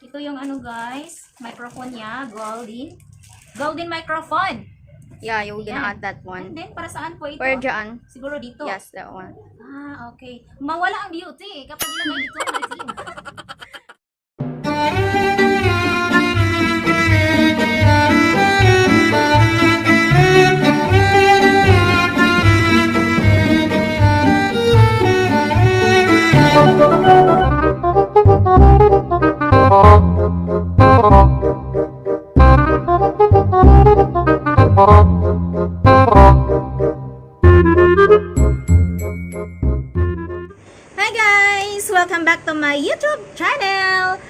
Ito yung ano guys, microphone niya, golden microphone. Yeah, you're gonna Ayan. add that one. And then, para saan po ito? Where dyan? Siguro dito. Yes, that one. Ah, okay. Mawala ang beauty kapag ilagay dito, Martin. Hi guys! Welcome back to my YouTube channel!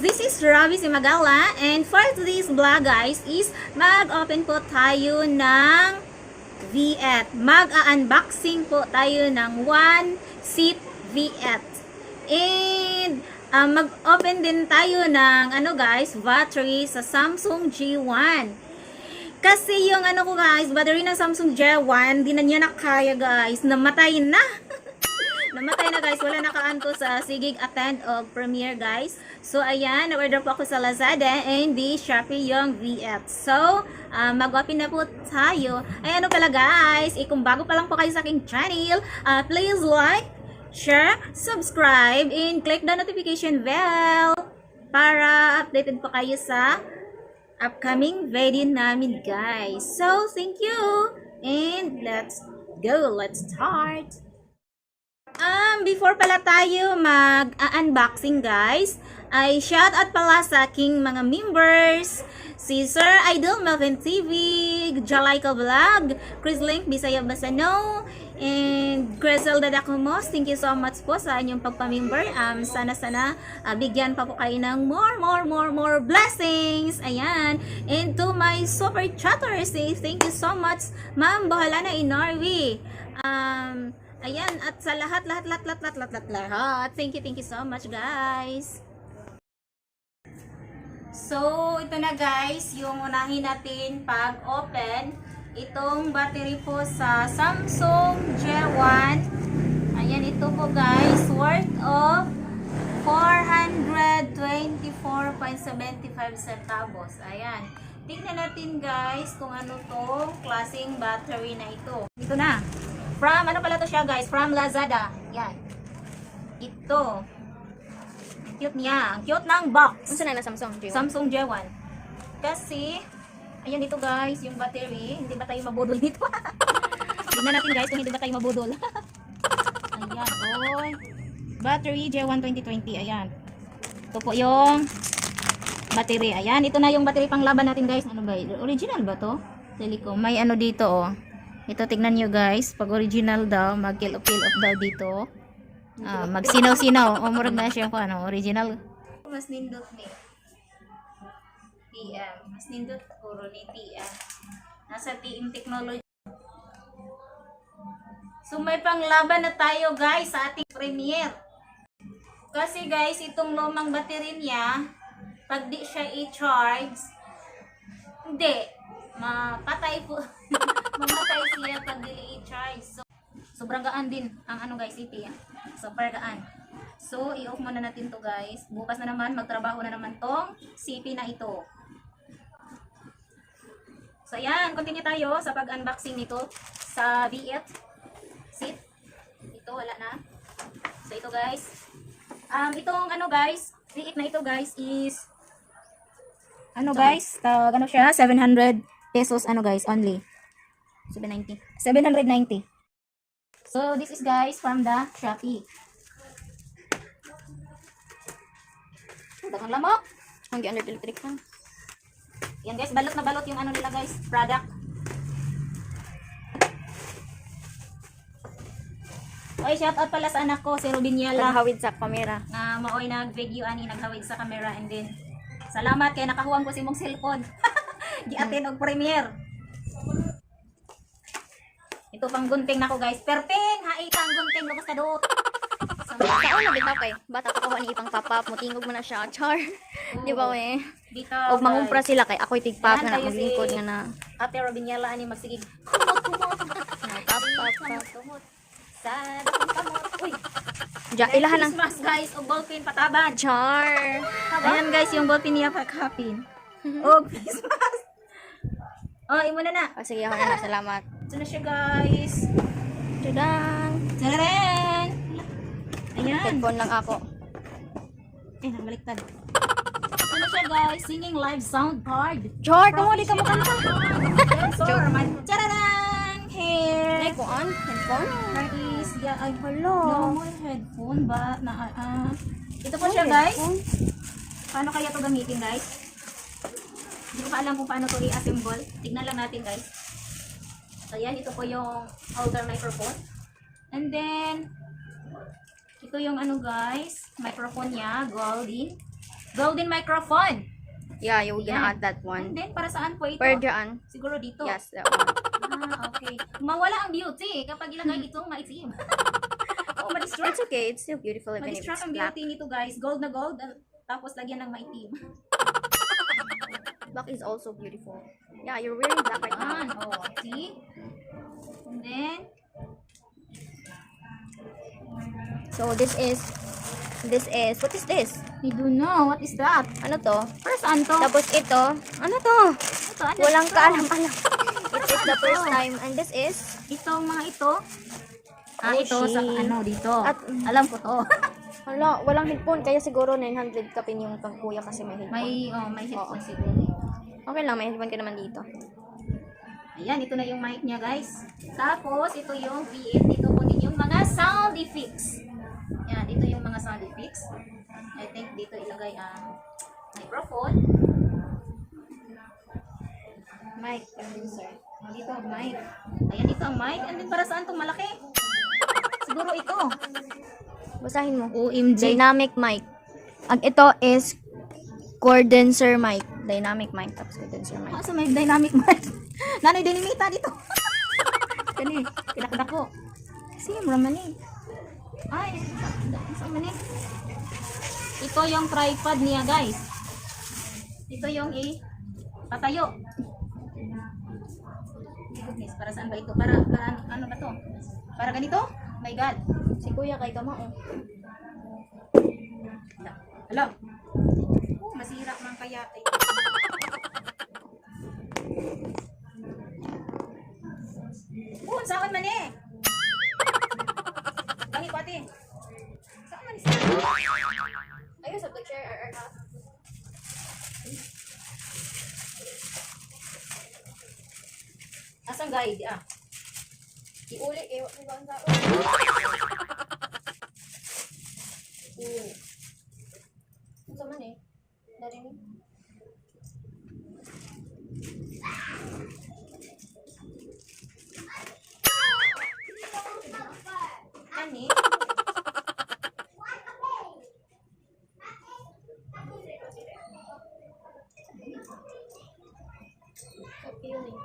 This is Ravi Simagala, and for today's vlog guys is mag-open po tayo ng V8. Mag-unboxing po tayo ng one seat V8. And mag-open din tayo ng ano guys, battery sa Samsung J1. Kasi yung ano ko guys, battery ng Samsung J1, di na niya nakaya guys, namatay na. Namatay na guys, wala nakaanto sa Sigig Attend o Premiere guys. So ayan, na-order po ako sa Lazada and di Shopee yung V8. So, mag-open na po tayo. Ay ano pala guys, kung bago pa lang po kayo sa aking channel, please like, share, subscribe, and click the notification bell para updated po kayo sa upcoming video namin guys. So, thank you! And let's go! Let's start! Before pala tayo mag-unboxing guys, ay shout out pala sa aking mga members, si Sir Idol Melvin TV, Jalaika Vlog, Chris Link, Bisaya Basano, and Griselda Dacomos. Thank you so much po sa inyong pagpamember. Sana bigyan pa po kayo ng more blessings. Ayan. And to my super chatters, thank you so much, Ma'am Bahala na in Norway. Ayan, at sa lahat, thank you so much guys. So, ito na guys, yung unahin natin pag-open itong battery po sa Samsung J1. Ayan, ito po guys, worth of 424.75 centavos. Ayan, tingnan natin guys kung ano tong klaseng battery na ito. Ito na. From, ano pala to siya guys? From Lazada. Yan. Ito. Cute niya. Ang cute ng box. Ano na Samsung J1? Samsung J1. Kasi, ayan dito guys, yung battery. Hindi ba tayo mabudol dito? Tingnan natin guys kung hindi ba tayo mabudol. Ayan. Oy. Battery J1 2020. Ayan. Ito po yung battery. Ayan. Ito na yung battery pang laban natin guys. Ano ba? Original ba to? Telecom. May ano dito oh. Ito, tignan nyo guys. Pag original daw, mag-kill off daw dito. Magsinaw-sinaw. O, murag na siya kung ano, original. Mas nindot ni PM. Mas nindot puro ni PM. Nasa TM Technology. So, may panglaban na tayo guys sa ating Premiere. Kasi guys, itong lumang battery niya, pag di siya i-charge, hindi. Mapatay po. Mamatay siya pag dili i-charge. So, sobrang gaan din ang ano guys, iti. Super gaan. So, i-off muna natin to guys. Bukas na naman, magtrabaho na naman tong CP na ito. So, ayan. Continue tayo sa pag-unboxing nito sa V8 seat. Ito, wala na. So, ito guys. Itong ano guys, V8 na ito guys is ano guys, ano siya, 700 pesos ano guys, only. 790. So, this is guys from the Shopee. Dagang lamok. Hanggang under electric fan. Yan guys, balot na balot yung ano nila guys, product. Oy, shout out pala sa anak ko, si Robin Yala. Naghawid sa camera. Maoy nag-video ani, naghawid sa camera, and then salamat kay nakahuwang ko si mong cellphone. Giatin og Premiere. Ito pang gunting nako guys. Perting, haitang gunting lubos ka do. Saan na bitaw kay? Bata pa ko ni ipang pop-up mo tingog mo na siya, char. Di ba we? Dito. Og mangumpra sila kay ako'y tigpap Yan na tayo maglingkod si nga na. Ate Robin Yala ani magsigig. Pap. Sa dakong kamot. Ilahan ng Christmas guys, o ballpen patabad. char. Ayan guys, yung ballpen niya pakapin. Oh, Christmas. Oh, imo na na. Oh, sige, ako na. Salamat. Ito na siya guys. Tadang! Tadaan! Ayan. Headphone lang ako. Nabaliktad. Ito na siya guys, singing live sound card. Char, tamo di ka makanta. Sensor, my tadadang! Here. Ay, kuan? Headphone? Here is, yeah, ay, Hello. normal headphone ba? Ito po siya guys. Paano kaya to gamitin guys? Hindi ko pa alam kung paano to i-assemble. Tignan lang natin guys. So yan, ito po yung holder microphone. And then, ito yung ano guys, microphone niya, golden microphone. Yeah, you gonna Yan. add that And one. then, para saan po ito? Per dyan. Siguro dito. Yes, that one. Okay. Mawala ang beauty kapag ilagay itong maitim. Oh, ma-distract. It's okay. It's still beautiful even if Ma-distract it's ang black. beauty nito guys. Gold na gold, tapos lagyan ng maitim. Black is also beautiful. Yeah, you're wearing black right Yan. now. Oh, see? And then, So this is, what is this? I don't know. What is that? Ano to? Para saan to? Tapos ito, ano to? Ito, ano Walang ito? kaalam-alam. It is the first time. And this is, Itong mga ito. Oh, Ito sa shit. ano dito. At- Alam ko to. hala, walang headphone. Kaya siguro 900 kapin yung pang kuya kasi may headphone. may headphone Oo. siguro. Okay lang, may headphone ka naman dito. Ayan, ito na yung mic niya guys. Tapos, ito yung V8. Dito po din yung mga sound effects. Yan, dito yung mga sound effects. I think dito ilagay ang microphone. Mic, sir. Dito ang mic. Ayan, ito ang mic. And then, para saan itong malaki? Siguro ito. Basahin mo. OMG. Dynamic mic. Ang ito is condenser mic. Dynamic mic. Tapos condenser mic. Asa may dynamic mic? Nanay dinimita dito. Kani, kinakadak ko. Sige, muraman eh. Ay, saan man eh? Ito yung tripod niya, guys. Ito yung patayo. Goodness, para saan ba ito? Para ano ba to? Para ganito? My God. Si kuya kay Kamao. Hello. Masira man kaya. Saan man eh? Kani pati. Saan man isa? Ayun, sa chair or not. Asang guide Iuli, ewan ko ba ang tao? Ano sa man eh? Narinig? Kani? Okay yun eh.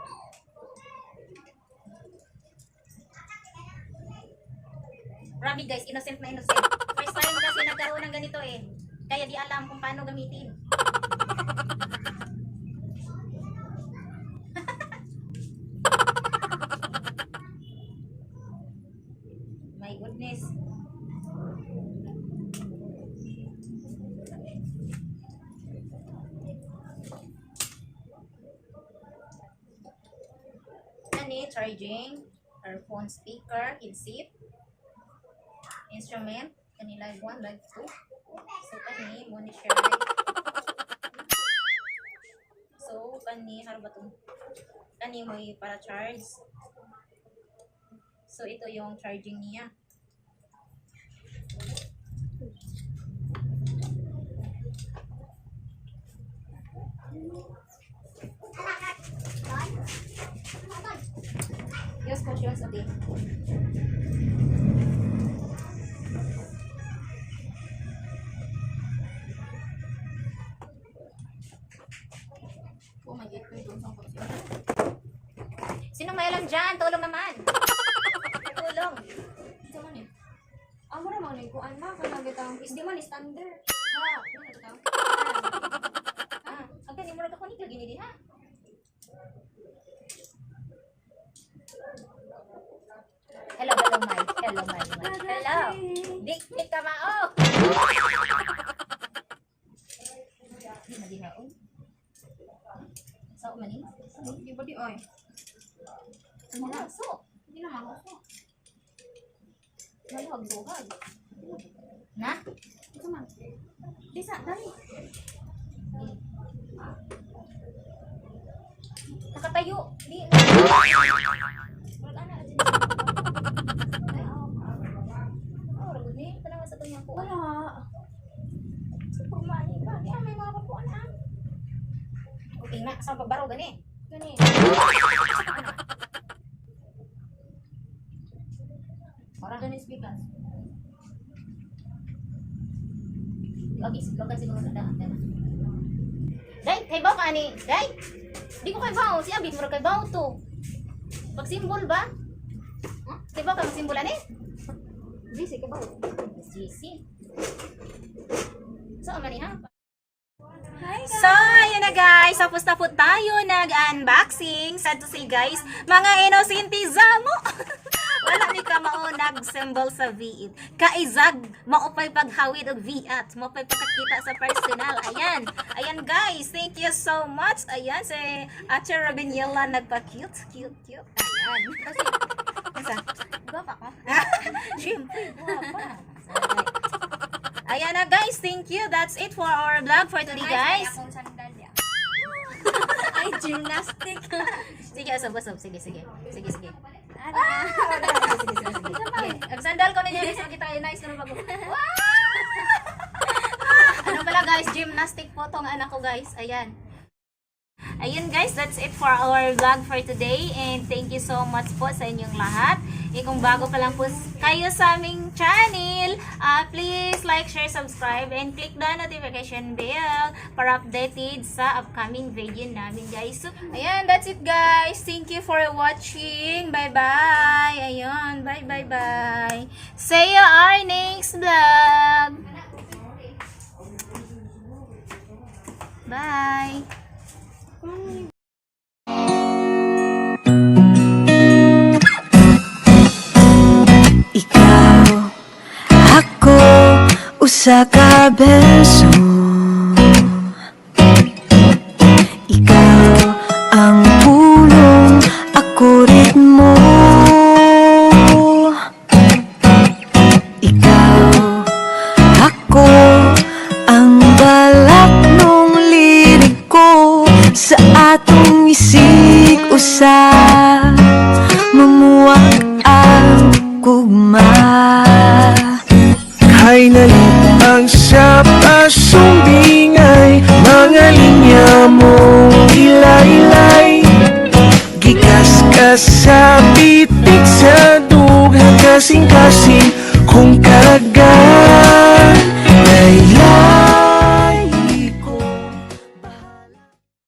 Grabe guys, innocent na innocent. First time kasi nagkaroon ng ganito eh. Kaya di alam kung paano gamitin. My goodness. Kani, charging, earphone speaker, headset, instrument, kani live 1, live 2. So kani mo ni share. So kani haro ba to? Kani mo para charge. So ito yung charging niya. Yes, coach, yes, okay. Oh my God, sino may alam dyan? Tulong naman. Tulong. Ito man eh. Amo na mga nagkuan na. Kaya bitang, is di man standard. Ha, ano ito? Agad, ni murag ako ni lagi ni ha. Hello, Mike. Hello, Mike. Hello. Dikit ka mao. Di magihaon. Sao man ni? Di ba di oy? Malaso. Hindi na malaso. Maluhag-luhag. Na? Ito man. Bisa, dali. Nakatayo. Di. Wala na. Ay, oh, ragod ni. Tanang sa tunyang ko. Wala. Pumani ba? Di may mga kapuan na. Okay na, sa pagbaro gani. Gani. Orang ganis bigas. Lagi siguro na daan. Day, kay ba ka ni? Day. Di ko kay bao, si Abi mura kay bao to. Pag simbol ba? Kay ba ka simbol ani? Busy ka ba? Sisi. So, man ha? Hi guys. So, ayun na guys. Tapos na po tayo nag-unboxing. Sad to say guys, mga inosente mo. Wala ni ka mao nag-symbol sa V8. Kaizag, maupay paghawid og V8. Maupay pagkakita sa personal. Ayan. Ayan guys, thank you so much. Ayan, si Ate Robinella nagpa-cute. Cute. Ayan. Kasi, asa? Guwapa ka? Siyempre, guwapa. Ayan na guys, thank you. That's it for our vlog for today guys. Akong sandalya. Ay, gymnastic. Sige, asab. Sige. Sige. Ada. Okay. Ang sandal ko ninyo guys, kita kayo nice na bago. Ano pala guys, gymnastic po tong anak ko guys. Ayan. Ayun guys, that's it for our vlog for today and thank you so much po sa inyong lahat. Kung bago pa lang po kayo sa aming channel, please like, share, subscribe and click the notification bell para updated sa upcoming video namin guys. So, ayan, that's it guys. Thank you for watching. Bye-bye. Ayun, bye. See you our next vlog. Bye. Ikaw, ako, usa ka beso. Ikaw ang pulong, ako ritmo. Ikaw, ako, ang balak nung lirik ko sa atong isig usa. Mamuwag ang kugma. Kay nalit ang sa pasong bingay, mga linya mong ilay-ilay. Gikas ka sa pitik sa dughang kasing-kasing,